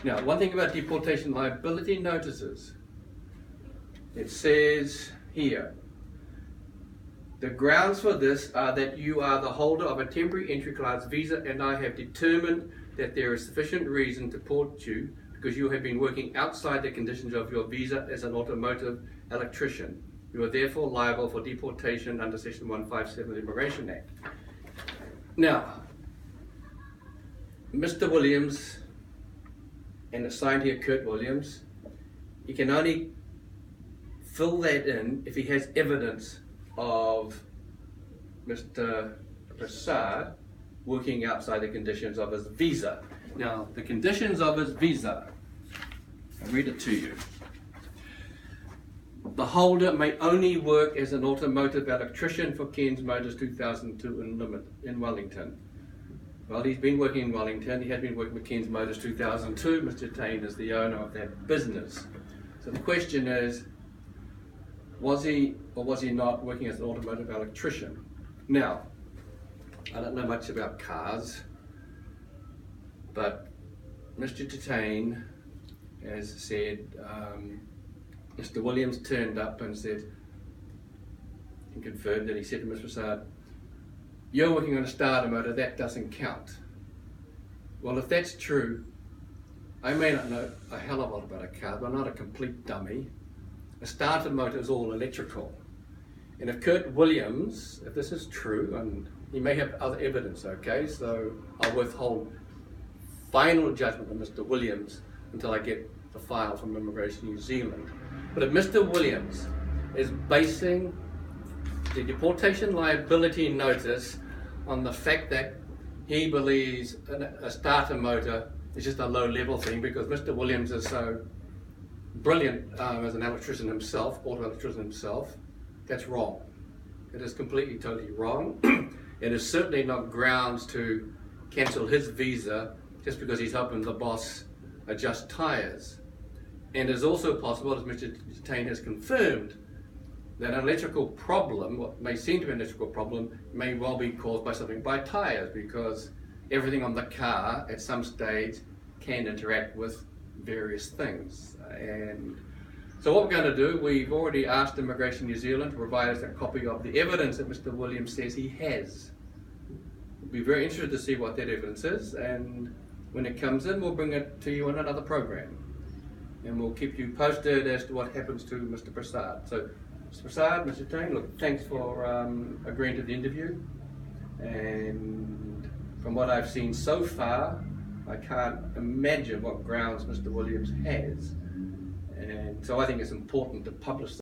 Now, one thing about deportation liability notices, it says here, the grounds for this are that you are the holder of a temporary entry class visa and I have determined that there is sufficient reason to deport you because you have been working outside the conditions of your visa as an automotive electrician. You are therefore liable for deportation under Section 157 of the Immigration Act. Now, Mr. Williams, and it's signed here Kurt Williams, he can only fill that in if he has evidence of Mr. Prasad working outside the conditions of his visa. Now, the conditions of his visa, I'll read it to you. The holder may only work as an automotive electrician for Cairns Motors 2002 in Wellington. Well, he's been working in Wellington. He has been working with Cairns Motors 2002. Mr. Tain is the owner of that business. So the question is, was he or was he not working as an automotive electrician? Now, I don't know much about cars, but Mr. Tain has said, Mr. Williams turned up and said, and confirmed that he said to Mr. Prasad, "You're working on a starter motor, that doesn't count." Well, if that's true, I may not know a hell of a lot about a car, but I'm not a complete dummy. A starter motor is all electrical. And if Kurt Williams, if this is true, and he may have other evidence, okay, so I'll withhold final judgment on Mr. Williams until I get the file from Immigration New Zealand. But if Mr. Williams is basing the deportation liability notice on the fact that he believes a starter motor is just a low-level thing because Mr. Williams is so brilliant as an electrician himself, auto electrician himself, that's wrong. It is completely, totally wrong. It is certainly not grounds to cancel his visa just because he's helping the boss adjust tyres. And it is also possible, as Mr. Tain has confirmed, that an electrical problem, what may seem to be an electrical problem, may well be caused by something by tyres because everything on the car at some stage can interact with various things. And so what we're going to do, we've already asked Immigration New Zealand to provide us a copy of the evidence that Mr. Williams says he has. We'll be very interested to see what that evidence is, and when it comes in, we'll bring it to you in another program. And we'll keep you posted as to what happens to Mr. Prasad. So, Mr. Prasad, Mr. Tain, look, thanks for agreeing to the interview. And from what I've seen so far, I can't imagine what grounds Mr. Williams has. And so I think it's important to publish